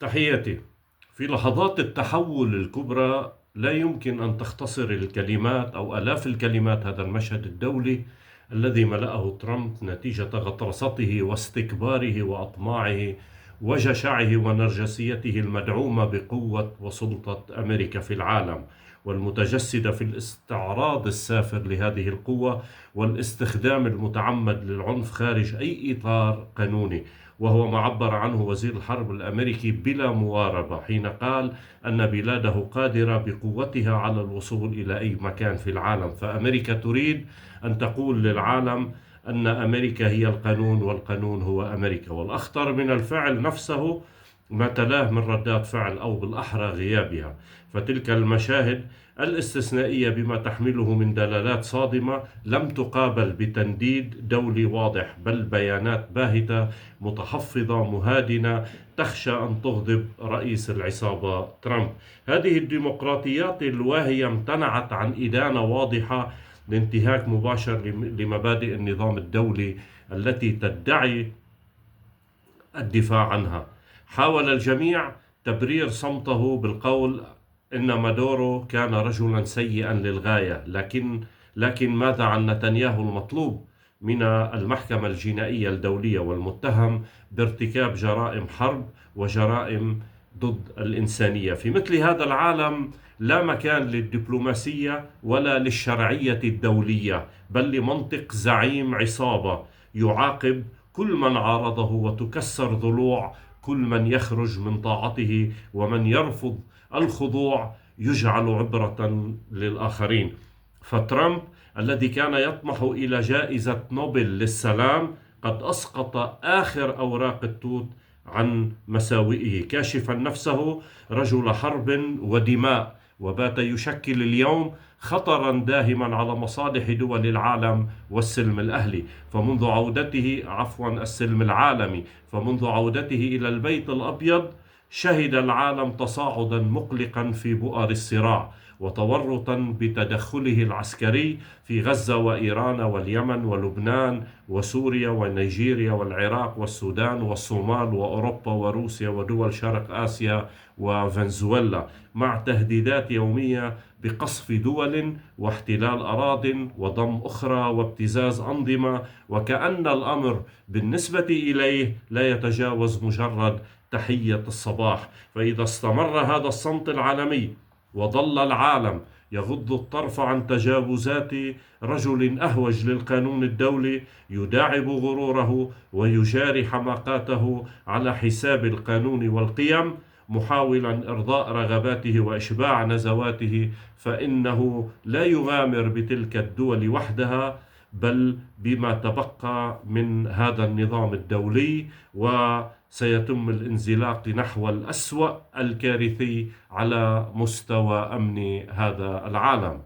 تحياتي. في لحظات التحول الكبرى لا يمكن أن تختصر الكلمات أو آلاف الكلمات هذا المشهد الدولي الذي ملأه ترامب نتيجة غطرسته واستكباره وأطماعه وجشعه ونرجسيته المدعومة بقوة وسلطة أمريكا في العالم، والمتجسدة في الاستعراض السافر لهذه القوة والاستخدام المتعمد للعنف خارج أي إطار قانوني، وهو ما عبر عنه وزير الحرب الأمريكي بلا مواربة حين قال أن بلاده قادرة بقوتها على الوصول إلى أي مكان في العالم. فأمريكا تريد أن تقول للعالم أن أمريكا هي القانون والقانون هو أمريكا. والأخطر من الفعل نفسه ما تلاه من ردات فعل أو بالأحرى غيابها، فتلك المشاهد الاستثنائية بما تحمله من دلالات صادمة لم تقابل بتنديد دولي واضح، بل بيانات باهتة متحفظة مهادنة تخشى أن تغضب رئيس العصابة ترامب. هذه الديمقراطيات الواهية امتنعت عن إدانة واضحة لانتهاك مباشر لمبادئ النظام الدولي التي تدعي الدفاع عنها. حاول الجميع تبرير صمته بالقول إن مادورو كان رجلا سيئا للغاية، لكن ماذا عن نتنياهو المطلوب من المحكمة الجنائية الدولية والمتهم بارتكاب جرائم حرب وجرائم ضد الإنسانية؟ في مثل هذا العالم لا مكان للدبلوماسية ولا للشرعية الدولية، بل لمنطق زعيم عصابة يعاقب كل من عارضه وتكسر ضلوع كل من يخرج من طاعته، ومن يرفض الخضوع يجعل عبرة للآخرين. فترامب الذي كان يطمح إلى جائزة نوبل للسلام قد أسقط آخر أوراق التوت عن مساوئه، كاشفا نفسه رجل حرب ودماء، وبات يشكل اليوم خطرا داهما على مصالح دول العالم والسلم الأهلي. السلم العالمي. فمنذ عودته إلى البيت الأبيض شهد العالم تصاعدا مقلقا في بؤر الصراع، وتورطا بتدخله العسكري في غزة وإيران واليمن ولبنان وسوريا ونيجيريا والعراق والسودان والصومال وأوروبا وروسيا ودول شرق آسيا وفنزويلا، مع تهديدات يومية بقصف دول واحتلال أراضٍ وضم أخرى وابتزاز أنظمة، وكأن الأمر بالنسبة إليه لا يتجاوز مجرد تحية الصباح. فإذا استمر هذا الصمت العالمي وظل العالم يغض الطرف عن تجاوزات رجل أهوج للقانون الدولي يداعب غروره ويجاري حماقاته على حساب القانون والقيم، محاولا إرضاء رغباته وإشباع نزواته، فإنه لا يغامر بتلك الدول وحدها، بل بما تبقى من هذا النظام الدولي، وسيتم الانزلاق نحو الأسوأ الكارثي على مستوى أمن هذا العالم.